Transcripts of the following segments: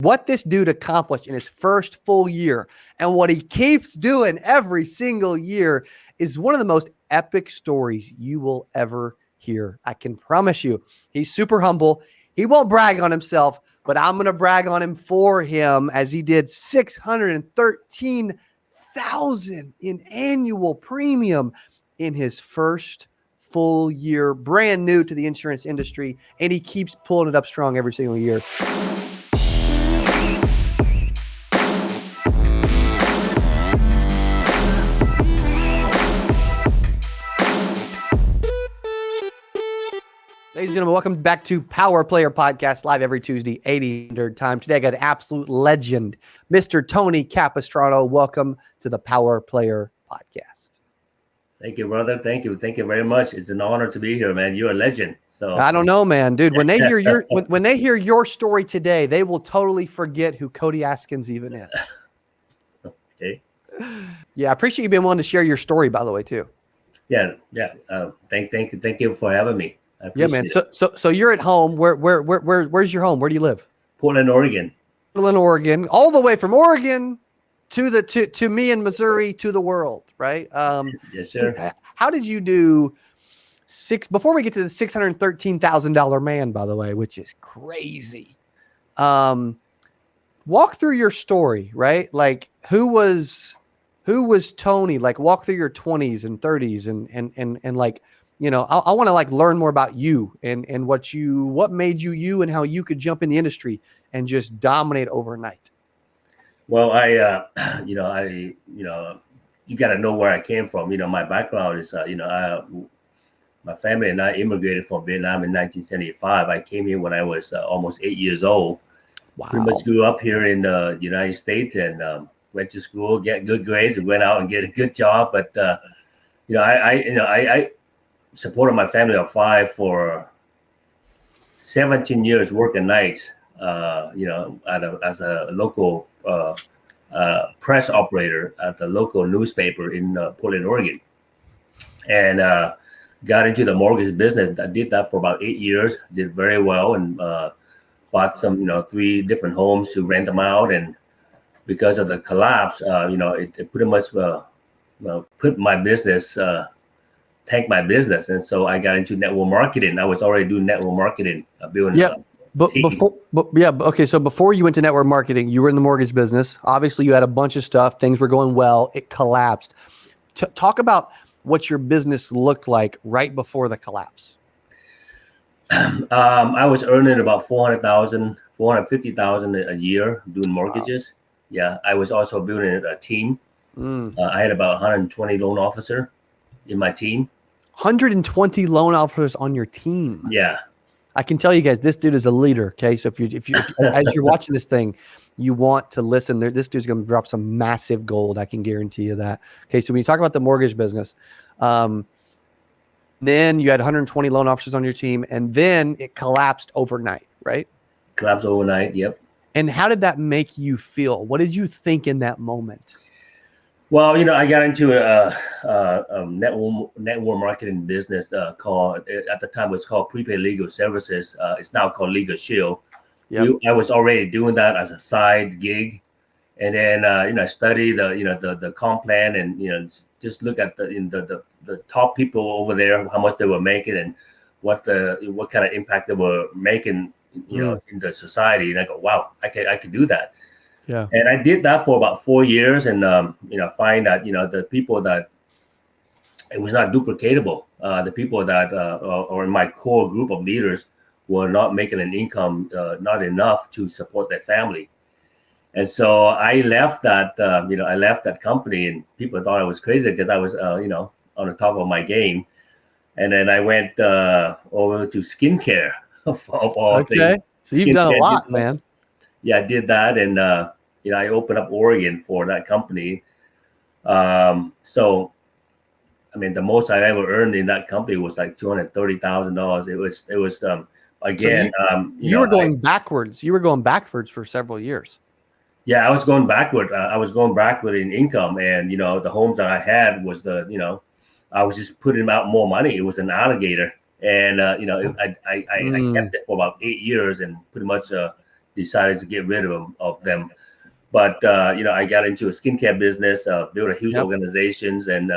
What this dude accomplished in his first full year and what he keeps doing every single year is one of the most epic stories you will ever hear. I can promise you. He's super humble. He won't brag on himself, but I'm going to brag on him for him, as he did $613,000 in annual premium in his first full year, brand new to the insurance industry, and he keeps pulling it up strong every single year. Ladies and gentlemen, welcome back to Power Player Podcast, live every Tuesday, 80 time. Today I got an absolute legend, Mr. Tony Capistrano. Welcome to the Power Player Podcast. Thank you, brother. Thank you. Thank you very much. It's an honor to be here, man. You're a legend. So I don't know, man, dude. When they hear when they hear your story today, they will totally forget who Cody Askins even is. Okay. Yeah, I appreciate you being willing to share your story, by the way, too. Yeah. Thank you for having me. Yeah, man. So you're at home. Where's your home? Where do you live? Portland, Oregon. Portland, Oregon. All the way from Oregon to me in Missouri to the world, right? Yes, sir. Steve, how did you do before we get to the $613,000 man, by the way, which is crazy? Walk through your story, right? Like who was Tony? Like walk through your 20s and 30s and like, you know, I want to like learn more about you and what made you and how you could jump in the industry and just dominate overnight. Well, you got to know where I came from. You know, my background is, my family and I immigrated from Vietnam in 1975. I came here when I was almost 8 years old. Wow. Pretty much grew up here in the United States and went to school, get good grades, and went out and get a good job. But I supported my family of five for 17 years, working nights. As a local press operator at the local newspaper in Portland, Oregon, and got into the mortgage business. I did that for about 8 years. Did very well, and bought some, 3 different homes to rent them out. And because of the collapse, it pretty much put my business. Tank my business, and so I got into network marketing. I was already doing network marketing, building. Yeah, okay. So before you went to network marketing, you were in the mortgage business. Obviously, you had a bunch of stuff. Things were going well. It collapsed. Talk about what your business looked like right before the collapse. I was earning about $450,000 a year doing mortgages. Wow. Yeah, I was also building a team. I had about 120 loan officers in my team. 120 loan officers on your team. Yeah. I can tell you guys, this dude is a leader. Okay. So if you as you're watching this thing, you want to listen there. This dude's going to drop some massive gold. I can guarantee you that. Okay. So when you talk about the mortgage business, then you had 120 loan officers on your team, and then it collapsed overnight, right? Collapsed overnight. Yep. And how did that make you feel? What did you think in that moment? Well, I got into a network marketing business called, at the time it was called Prepaid Legal Services. It's now called Legal Shield. Yep. I was already doing that as a side gig, and then I studied the comp plan, and just look at the top people over there, how much they were making, and what kind of impact they were making, in the society. And I go, wow, I could do that. Yeah. And I did that for about 4 years, and find that the people that it was not duplicatable. The people that or in my core group of leaders were not making an income, not enough to support their family. And so I left that. I left that company, and people thought I was crazy because I was on the top of my game. And then I went over to skincare of all things. Okay, so you've done a lot, man. Yeah, I did that, and I opened up Oregon for that company. So, I mean, the most I ever earned in that company was like $230,000. It was again. So you were going backwards. You were going backwards for several years. Yeah, I was going backward. I was going backward in income, and the homes that I had was I was just putting out more money. It was an alligator, and I kept it for about 8 years, and pretty much decided to get rid of them. But I got into a skincare business, built a huge organizations, and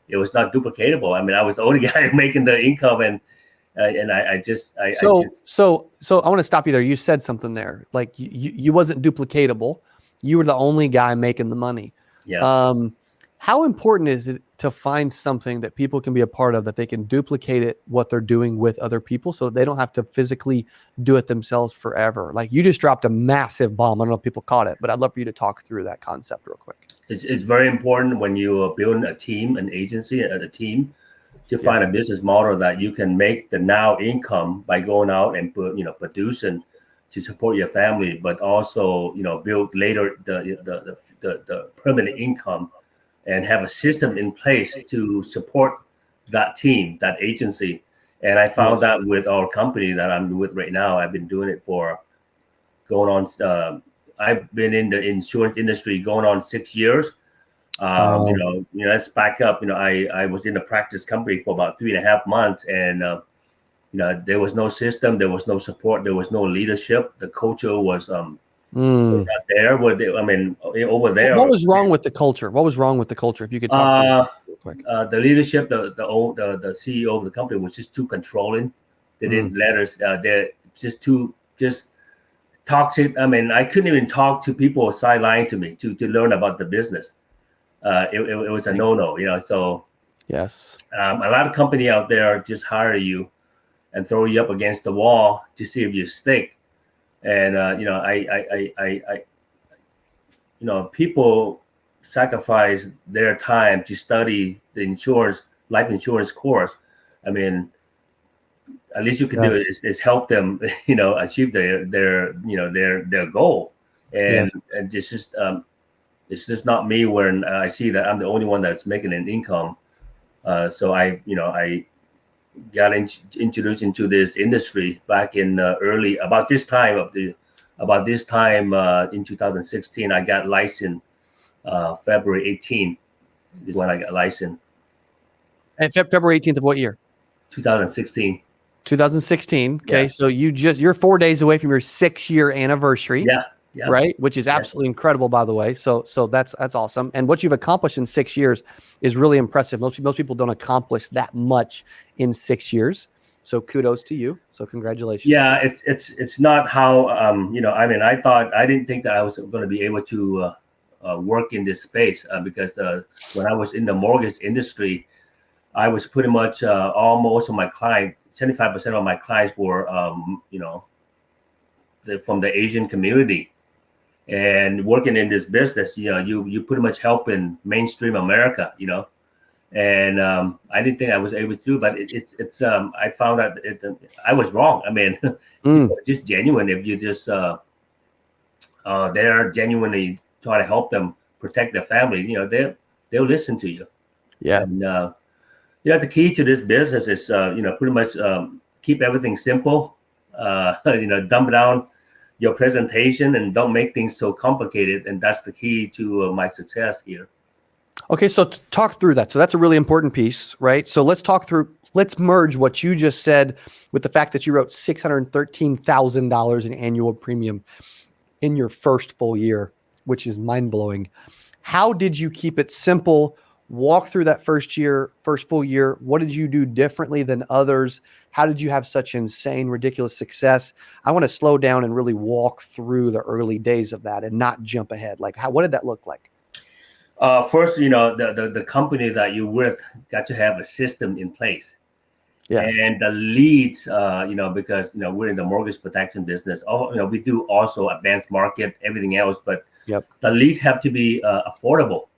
it was not duplicatable. I mean, I was the only guy making the income, and I just. So I want to stop you there. You said something there, like you wasn't duplicatable. You were the only guy making the money. Yeah. How important is it to find something that people can be a part of, that they can duplicate it, what they're doing with other people, so they don't have to physically do it themselves forever? Like, you just dropped a massive bomb. I don't know if people caught it, but I'd love for you to talk through that concept real quick. It's very important when you are building a team, an agency, a team, to find a business model that you can make the now income by going out and producing to support your family, but also build later the permanent income, and have a system in place to support that team, that agency. And I found that with our company that I'm with right now. I've been doing it for going on. I've been in the insurance industry going on 6 years. Let's back up. I was in a practice company for about 3.5 months, and there was no system, there was no support, there was no leadership. The culture was was not there. Over there. What was wrong with the culture? What was wrong with the culture? If you could talk real quick. The leadership, the CEO of the company was just too controlling. They didn't let us. They're just toxic. I mean, I couldn't even talk to people sideline to me to learn about the business. It was a no-no. So yes, a lot of company out there just hire you and throw you up against the wall to see if you stick. And people sacrifice their time to study the life insurance course. I mean, at least you can do it is help them, achieve their goal. And and it's just not me when I see that I'm the only one that's making an income. So I got introduced into this industry back in about this time in 2016. I got licensed. February 18th is when I got licensed. And February 18th of what year? 2016. 2016. Okay, so you're 4 days away from your 6-year anniversary. Yeah. Right, which is absolutely incredible, by the way. So that's awesome. And what you've accomplished in 6 years is really impressive. Most people don't accomplish that much in 6 years. So kudos to you. So congratulations. Yeah, it's not how I didn't think that I was going to be able to work in this space because when I was in the mortgage industry, I was pretty much almost of my client, 75% of my clients were from the Asian community. And working in this business, you pretty much help in mainstream America, and I didn't think I was able to do, but it's I found out I was wrong. I mean, just genuine. If you just they're genuinely trying to help them protect their family, they'll listen to you. Yeah. And the key to this business is pretty much keep everything simple. Dumb down your presentation and don't make things so complicated, and that's the key to my success here. Okay, so talk through that. So that's a really important piece, right? So let's merge what you just said with the fact that you wrote $613,000 in annual premium in your first full year, which is mind-blowing. How did you keep it simple? Walk through that first full year. What did you do differently than others? How did you have such insane, ridiculous success? I want to slow down and really walk through the early days of that and not jump ahead. Like, what did that look like? First, the company that you're with got to have a system in place. Yes. And the leads, because we're in the mortgage protection business. We do also advanced market, everything else, but the leads have to be affordable.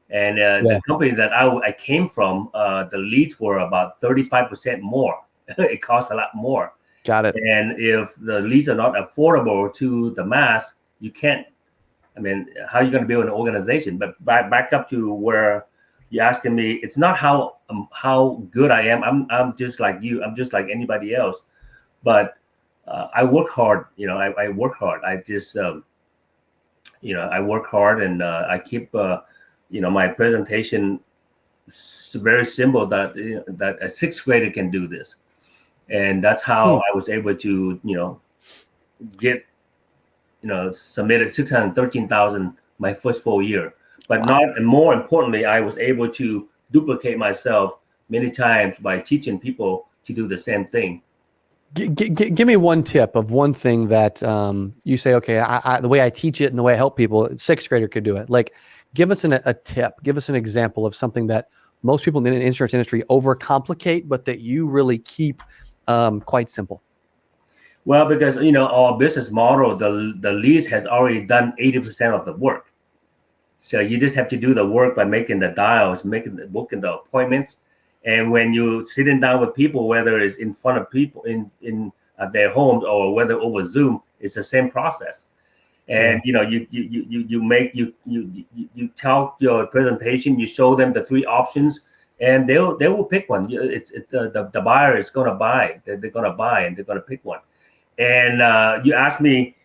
And the company that I came from, the leads were about 35% more. It costs a lot more. Got it. And if the leads are not affordable to the mass, you can't. I mean, how are you going to build an organization? But back up to where you're asking me, it's not how good I am. I'm just like you. I'm just like anybody else. But I work hard. I work hard. I just, I work hard, and I keep, my presentation very simple that a sixth grader can do this. And that's how I was able to, get submitted 613,000 my first full year. But not, and more importantly, I was able to duplicate myself many times by teaching people to do the same thing. Give me one tip of one thing that you say, okay, the way I teach it and the way I help people, a sixth grader could do it. Like, give us a tip, give us an example of something that most people in the insurance industry overcomplicate, but that you really keep quite simple. Well, because our business model, the leads has already done 80% of the work. So you just have to do the work by making the dials, booking the appointments. And when you sitting down with people, whether it's in front of people in their homes or whether over Zoom, it's the same process. And you tell your presentation, you show them the three options, and they will pick one. The buyer is going to buy. They're going to buy, and they're going to pick one. And you ask me,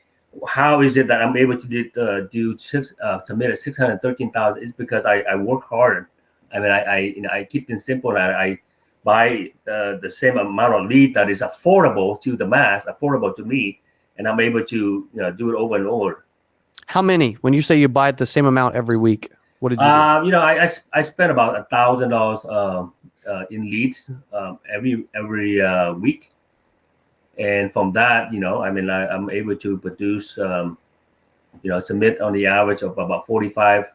how is it that I'm able to submit 613,000? It's because I work hard. I mean, I keep things simple. And I buy the same amount of lead that is affordable to the mass, affordable to me, and I'm able to do it over and over. How many? When you say you buy the same amount every week, what did you do? I spend about $1,000 in leads every week. And from that, I'm able to produce, submit on the average of about 45.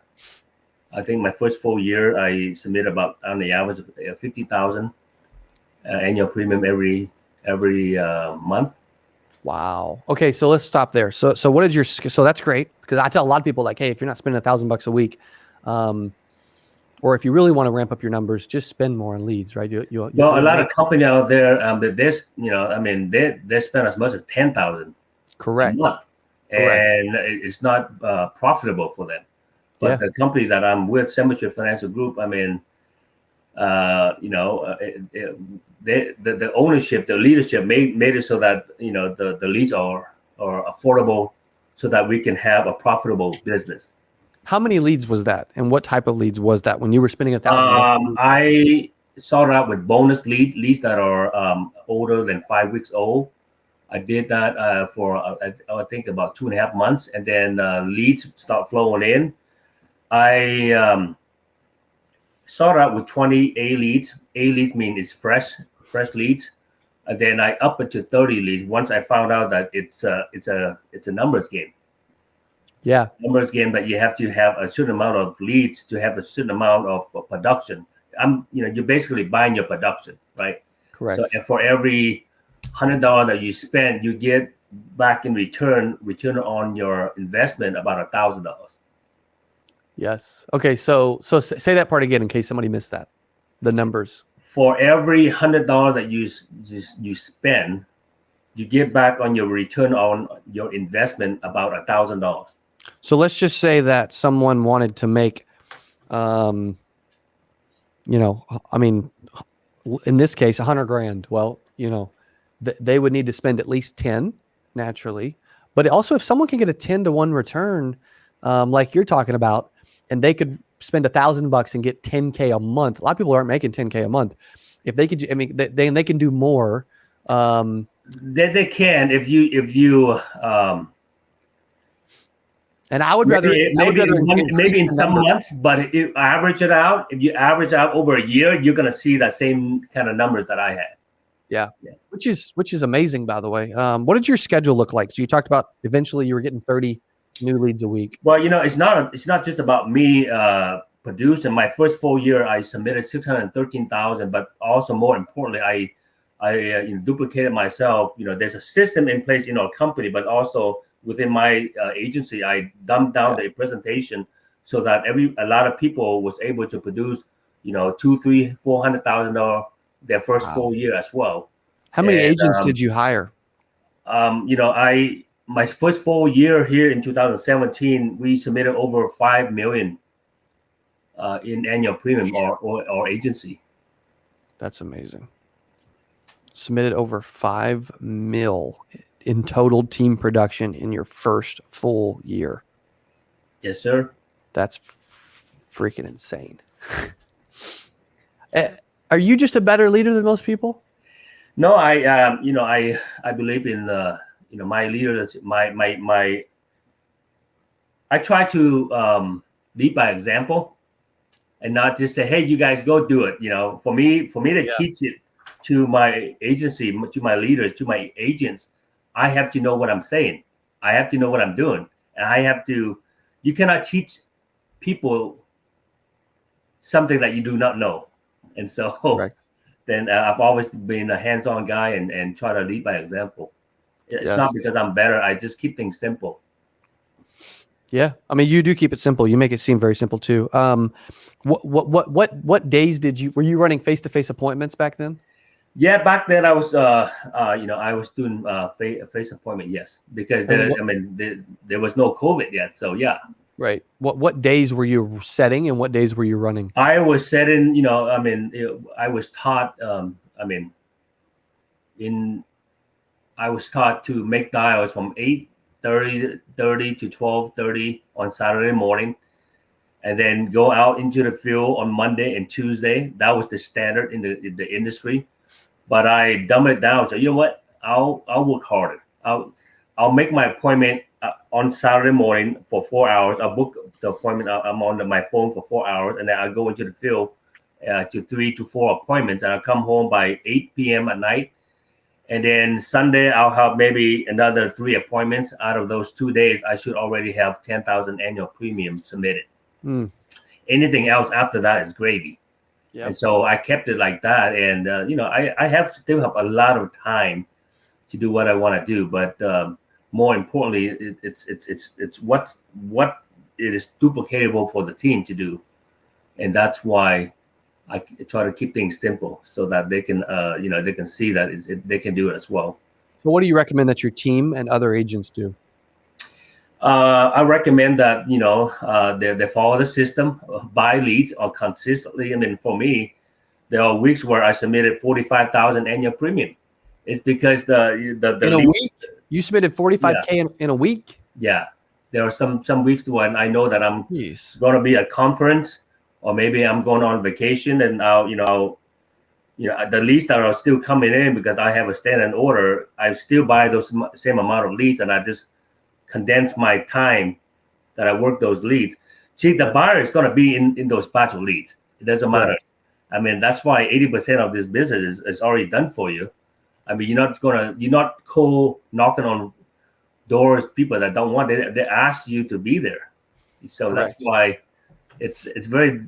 I think my first full year, I submit about on the average of 50,000 annual premium every month. Wow. Okay, so let's stop there. So what did so that's great, because I tell a lot of people, like, hey, if you're not spending $1,000 a week, or if you really want to ramp up your numbers, just spend more on leads, right? A lot of companies out there, they spend as much as 10,000 correct a month, and it's not profitable for them. But the company that I'm with, Cemetery Financial Group, the ownership, the leadership made it so that the leads are affordable, so that we can have a profitable business. How many leads was that, and what type of leads was that when you were spending $1,000? I started out with bonus leads that are older than 5 weeks old. I did that for I think about 2.5 months, and then leads start flowing in. I started out with 20 A leads. A lead means it's fresh leads, and then I up it to 30 leads once I found out that it's a numbers game. Yeah, numbers game that you have to have a certain amount of leads to have a certain amount of production. You're basically buying your production, right? Correct. So for every $100 that you spend, you get back in return on your investment about $1,000. Yes. Okay. So say that part again in case somebody missed that. The numbers. For every $100 that you spend, you get back on your return on your investment about $1,000. So let's just say that someone wanted to make, in this case, $100,000. Well, they would need to spend at least 10 naturally, but also if someone can get a 10-to-1 return, like you're talking about, and they could spend $1,000 and get 10K a month. A lot of people aren't making 10K a month. If they could, they can do more. They can if you. And I would rather maybe in some months, but if you average it out, if you average out over a year, you're going to see that same kind of numbers that I had. Yeah. Which is amazing, by the way. What did your schedule look like? So you talked about eventually you were getting 30 new leads a week. Well, it's not just about me producing. My first full year, I submitted 613,000, but also more importantly, I duplicated myself. There's a system in place in our company, but also within my agency, I dumbed down the presentation so that a lot of people was able to produce, $200,000, $300,000, $400,000 their first full year as well. How many agents did you hire? My first full year here in 2017, we submitted over 5 million in annual premium or agency. That's amazing. Submitted over 5 mil in total team production in your first full year. Yes, sir. That's freaking insane. Are you just a better leader than most people? No, I believe in my leader. My I try to lead by example, and not just say, "Hey, you guys go do it." For me to teach it to my agency, to my leaders, to my agents, I have to know what I'm saying. I have to know what I'm doing, and I have to. You cannot teach people something that you do not know, and so Correct. then I've always been a hands-on guy and try to lead by example. It's Yes. not because I'm better. I just keep things simple. Yeah, I mean, you do keep it simple. You make it seem very simple too. What days were you running face-to-face appointments back then? Yeah, back then I was I was doing face appointment. Yes, because there was no COVID yet. So yeah. Right. What days were you setting and what days were you running? I was setting. I was taught. I was taught to make dials from 8:30 to 12:30 on Saturday morning, and then go out into the field on Monday and Tuesday. That was the standard in the industry. But I dumb it down. So you know what? I'll work harder. I'll make my appointment on Saturday morning for 4 hours. I'll book the appointment. I'm on my phone for 4 hours, and then I go into the field to 3 to 4 appointments, and I'll come home by 8 p.m. at night. And then Sunday, I'll have maybe another 3 appointments. Out of those 2 days, I should already have 10,000 annual premium submitted. Anything else after that is gravy. Yep. And so I kept it like that. And, I still have a lot of time to do what I want to do. But more importantly, it's what it is duplicatable for the team to do. And that's why I try to keep things simple so that they can, they can see that they can do it as well. So what do you recommend that your team and other agents do? I recommend that, they follow the system, buy leads or consistently. I mean, for me, there are weeks where I submitted 45,000 annual premium. It's because the in a week you submitted 45K in a week. Yeah, there are some weeks when I know that I'm going to be at a conference, or maybe I'm going on vacation, and the leads that are still coming in because I have a standing order. I still buy those same amount of leads, and I just condense my time that I work those leads. See, the buyer is going to be in those batch of leads. It doesn't matter. Right. I mean, that's why 80% of this business is already done for you. I mean, you're not cold knocking on doors, people that don't want it. They ask you to be there. So Correct. That's why it's very,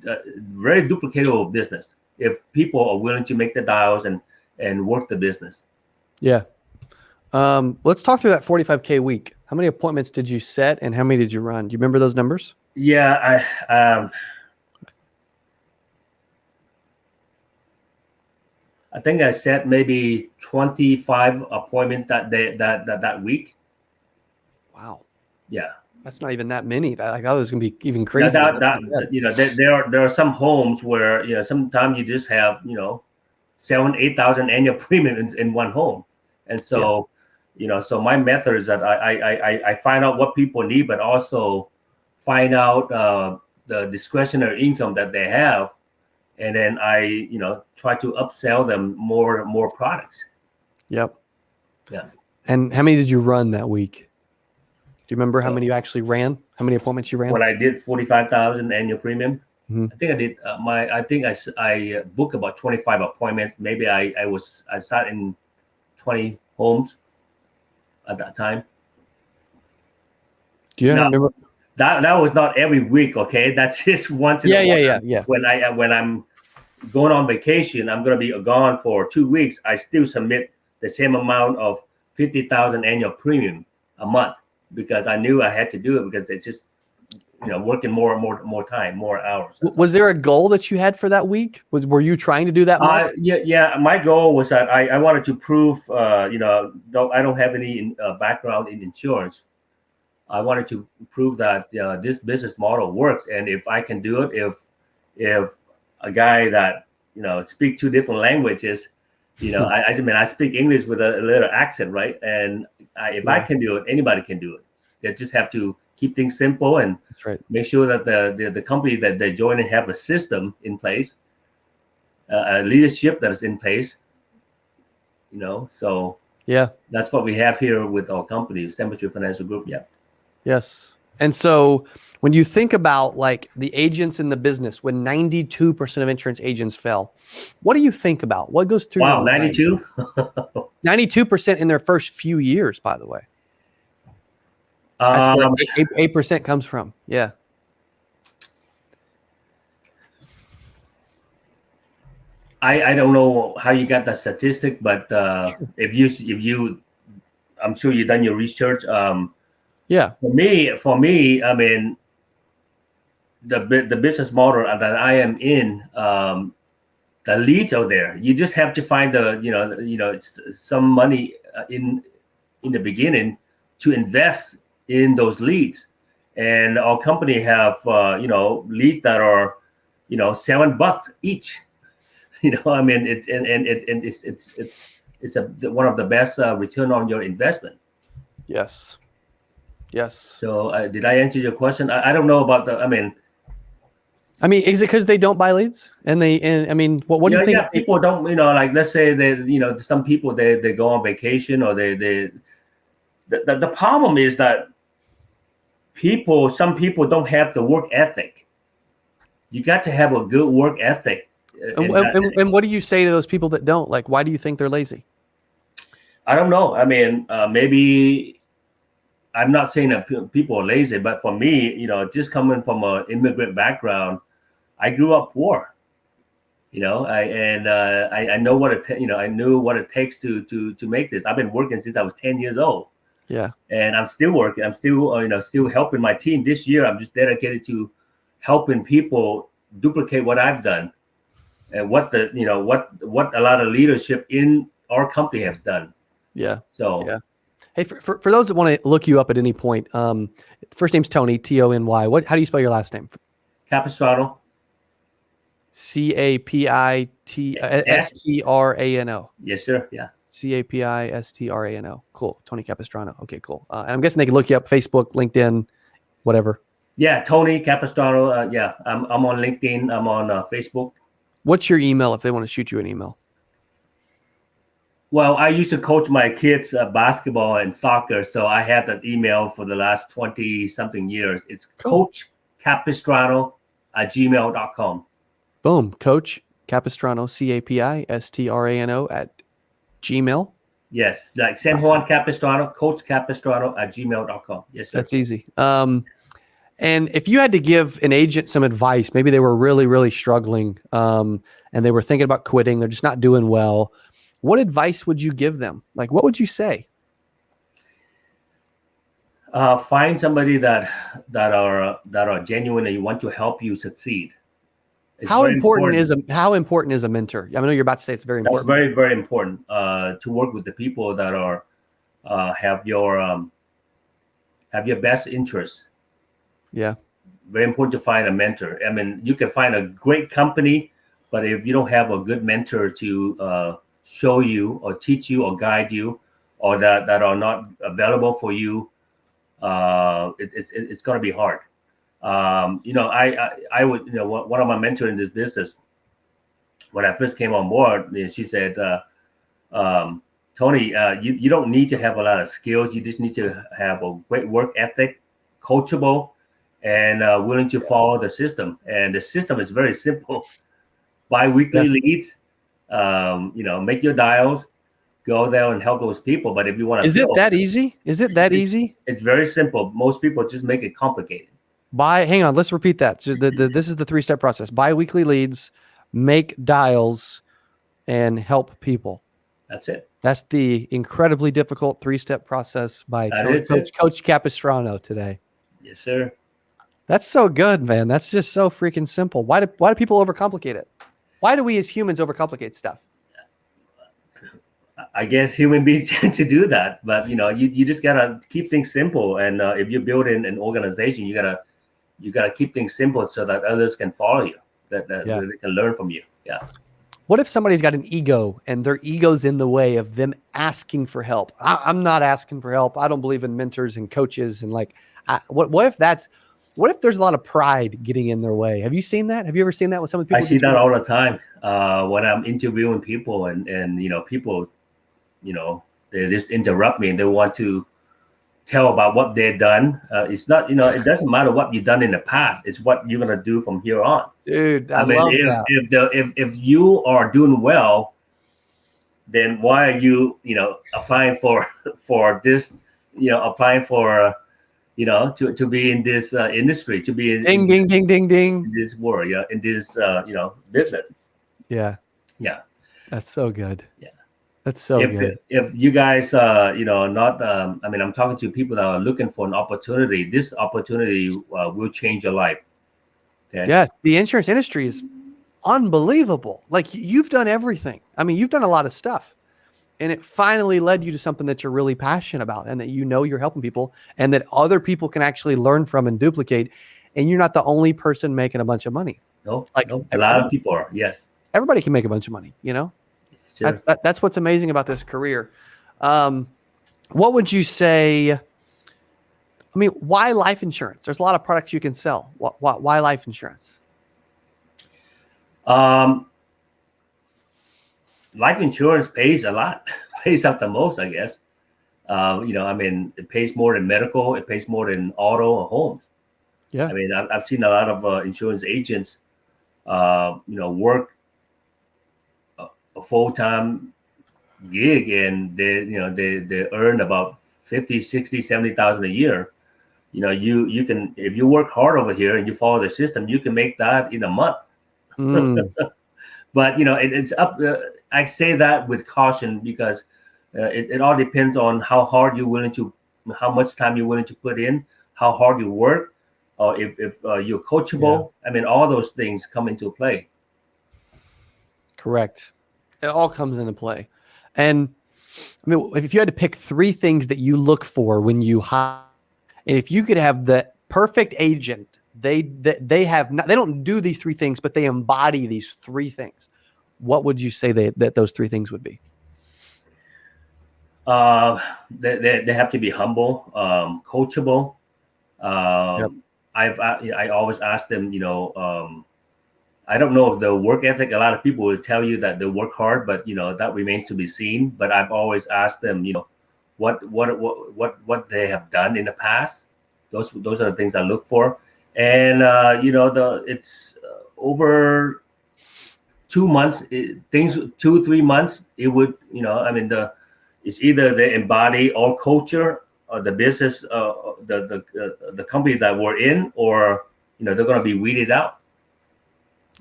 very duplicatable business if people are willing to make the dials and work the business. Yeah. Let's talk through that 45K week. How many appointments did you set and how many did you run? Do you remember those numbers? Yeah, I think I set maybe 25 appointments that day, that week. Wow. Yeah. That's not even that many. I thought it was going to be even crazy. There are some homes where, sometimes you just have, 7,000-8,000 annual premiums in one home. And so, so my method is that I find out what people need, but also find out the discretionary income that they have. And then I, try to upsell them more products. Yep. Yeah. And how many did you run that week? Do you remember how many you actually ran? How many appointments you ran? When I did 45,000 annual premium, I think I did I booked about 25 appointments. Maybe I sat in 20 homes at that time. Do you remember? That was not every week, okay? That's just once in a while. Yeah. When I'm going on vacation, I'm going to be gone for 2 weeks. I still submit the same amount of 50,000 annual premium a month because I knew I had to do it because it's just working more time, more hours. Was there a goal that you had for that week? Were you trying to do that more? Yeah. My goal was that I wanted to prove, I don't have any background in insurance. I wanted to prove that this business model works, and if I can do it, if a guy that speak 2 different languages, I speak English with a little accent, right? And if I can do it, anybody can do it. They just have to keep things simple and make sure that the company that they join and have a system in place, a leadership that is in place. So yeah, that's what we have here with our company, Cemetery Financial Group. Yeah. Yes. And so when you think about like the agents in the business, when 92% of insurance agents fail, what do you think about? What goes through your Wow, mind? 92. 92% in their first few years, by the way. That's where 8% comes from. Yeah. I don't know how you got that statistic, but if you, I'm sure you've done your research. Yeah. For me, I mean, the business model that I am in, the leads are there. You just have to find some money in the beginning to invest in those leads. And our company have leads that are $7 each. I mean, it's one of the best return on your investment. Yes. Yes. So did I answer your question? I don't know about the. I mean, is it because they don't buy leads? And I mean, what do you think? Yeah, people don't. Like let's say they, some people they go on vacation or they. The problem is that some people don't have the work ethic. You got to have a good work ethic. And what do you say to those people that don't? Like, why do you think they're lazy? I don't know. I mean, maybe I'm not saying that people are lazy, but for me, just coming from an immigrant background, I grew up poor. I know what I knew what it takes to make this. I've been working since I was 10 years old. Yeah. And I'm still working. I'm still still helping my team. This year, I'm just dedicated to helping people duplicate what I've done. And what a lot of leadership in our company has done. Yeah. So yeah. Hey, for those that want to look you up at any point, first name's Tony, Tony. How do you spell your last name? Capistrano. Capistrano. Yes, sir. Yeah. Capistrano. Cool. Tony Capistrano. Okay, cool. And I'm guessing they can look you up Facebook, LinkedIn, whatever. Yeah, Tony Capistrano. Yeah, I'm on LinkedIn. I'm on Facebook. What's your email if they want to shoot you an email? Well, I used to coach my kids basketball and soccer, so I had that email for the last 20-something years. It's coachcapistrano@gmail.com. Boom. Coach Capistrano, Capistrano @gmail. Yes, like San Juan Capistrano, coachcapistrano@gmail.com. Yes, sir. That's easy. And if you had to give an agent some advice, maybe they were really, really struggling and they were thinking about quitting, they're just not doing well. What advice would you give them? Like, what would you say? Find somebody that are genuine and you want to help you succeed. How important is a mentor? I know you're about to say it's very important. That's very, very important to work with the people that are have your best interests. Yeah. Very important to find a mentor. I mean, you can find a great company, but if you don't have a good mentor to show you or teach you or guide you, or that are not available for you, it's going to be hard. I would, one of my mentors in this business, when I first came on board, she said, Tony, you don't need to have a lot of skills. You just need to have a great work ethic, coachable, and willing to follow the system. And the system is very simple. Bi-weekly leads, make your dials, go there and help those people. But if you want to, is it that easy? Is it that easy? It's very simple. Most people just make it complicated. Hang on, let's repeat that. So this is the 3-step process: bi-weekly leads, make dials, and help people. That's it. That's the incredibly difficult 3-step process by Coach Capistrano today. Yes, sir. That's so good, man. That's just so freaking simple. Why do people overcomplicate it? Why do we as humans overcomplicate stuff? I guess human beings tend to do that, but you just gotta keep things simple. And if you're building an organization, you gotta keep things simple so that others can follow you, that they can learn from you. Yeah. What if somebody's got an ego and their ego's in the way of them asking for help? I'm not asking for help. I don't believe in mentors and coaches and what if there's a lot of pride getting in their way? Have you seen that? Have you ever seen that with some of the people? I see that all the time when I'm interviewing people and people, they just interrupt me and they want to, tell about what they've done. It's not, it doesn't matter what you've done in the past. It's what you're gonna do from here on. Dude, I mean, love that. if you are doing well, then why are you applying for this, applying for to be in this industry, to be in Ding, ding, ding, ding, ding. in this world, in this business. Yeah. Yeah. That's so good. Yeah. That's so good. If you guys not I mean, I'm talking to people that are looking for an opportunity. This opportunity will change your life. Okay. Yes, the insurance industry is unbelievable. Like you've done everything. I mean, you've done a lot of stuff. And it finally led you to something that you're really passionate about and that you're helping people and that other people can actually learn from and duplicate. And you're not the only person making a bunch of money. No, a lot of people are. Yes. Everybody can make a bunch of money, Sure. That's what's amazing about this career. What would you say? I mean, why life insurance? There's a lot of products you can sell. Why life insurance? Life insurance pays a lot, pays out the most, I guess. I mean, it pays more than medical. It pays more than auto or homes. Yeah. I mean, I've seen a lot of insurance agents, work a full-time gig, and they earn about 50, 60, 70,000 a year. You can, if you work hard over here and you follow the system, you can make that in a month. But it's up. I say that with caution because it all depends on how much time you're willing to put in, how hard you work, or if you're coachable. Yeah. I mean, all those things come into play. Correct. It all comes into play. And I mean, if you had to pick 3 things that you look for when you hire, and if you could have the perfect agent, they don't do these 3 things, but they embody these 3 things. What would you say that those 3 things would be? They have to be humble, coachable. Yep. I always ask them, I don't know if the work ethic, a lot of people will tell you that they work hard, but that remains to be seen. But I've always asked them, what they have done in the past. Those are the things I look for. And it's over 2 months, 2-3 months, it would, it's either they embody our culture or the business, the company that we're in, or, they're going to be weeded out.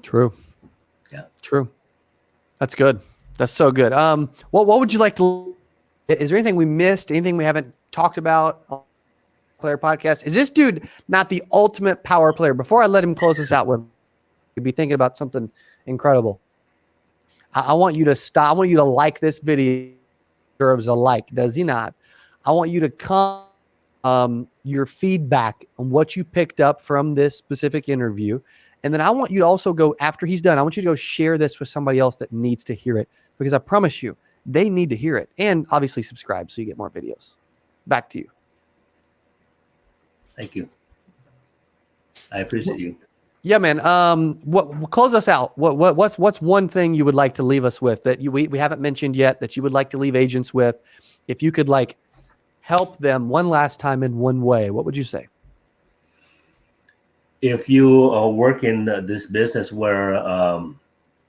True. Yeah. True. That's good. That's so good. What would you like to, is there anything we missed? Anything we haven't talked about on Player Podcast? Is this dude not the ultimate power player? Before I let him close this out, you'd be thinking about something incredible. I want you to stop. I want you to like this video. Deserves a like, does he not? I want you to come your feedback on what you picked up from this specific interview. And then I want you to also go, after he's done, I want you to go share this with somebody else that needs to hear it, because I promise you, they need to hear it. And obviously subscribe so you get more videos. Back to you. Thank you. I appreciate you. Yeah, man. Close us out. What's one thing you would like to leave us with that we haven't mentioned yet that you would like to leave agents with? If you could help them one last time in one way, what would you say? If you work in this business where,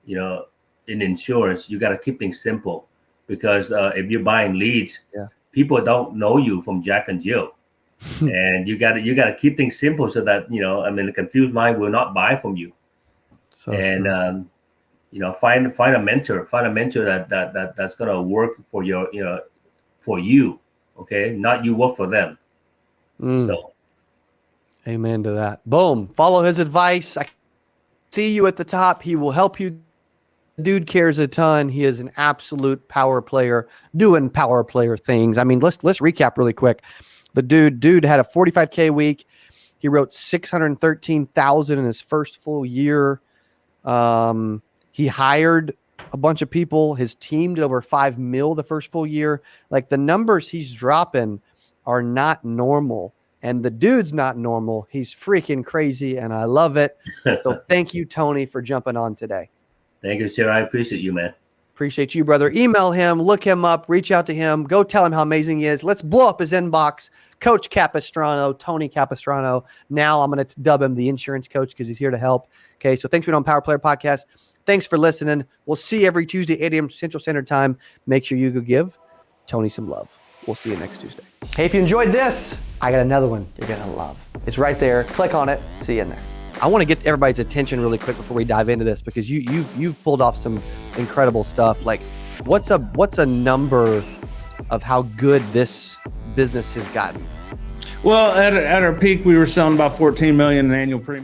in insurance, you got to keep things simple, because if you're buying leads, people don't know you from Jack and Jill. And you got to keep things simple so that, a confused mind will not buy from you. So and, find a mentor, that's going to work for for you. Okay. Not you work for them. So. Amen to that. Boom. Follow his advice. I see you at the top. He will help you. Dude cares a ton. He is an absolute power player doing power player things. I mean, let's recap really quick. The dude had a 45K week. He wrote 613,000 in his first full year. He hired a bunch of people. His team did over 5 mil the first full year. The numbers he's dropping are not normal. And the dude's not normal. He's freaking crazy, and I love it. So thank you, Tony, for jumping on today. Thank you, sir. I appreciate you, man. Appreciate you, brother. Email him, look him up, reach out to him, go tell him how amazing he is. Let's blow up his inbox. Coach Capistrano, Tony Capistrano. Now I'm going to dub him the insurance coach because he's here to help. Okay, so thanks for being on Power Player Podcast. Thanks for listening. We'll see you every Tuesday, 8 a.m. Central Standard Time. Make sure you go give Tony some love. We'll see you next Tuesday. Hey, if you enjoyed this, I got another one you're going to love. It's right there. Click on it. See you in there. I want to get everybody's attention really quick before we dive into this, because you've pulled off some incredible stuff. Like, what's a number of how good this business has gotten? Well, at our peak, we were selling about $14 million in annual premium.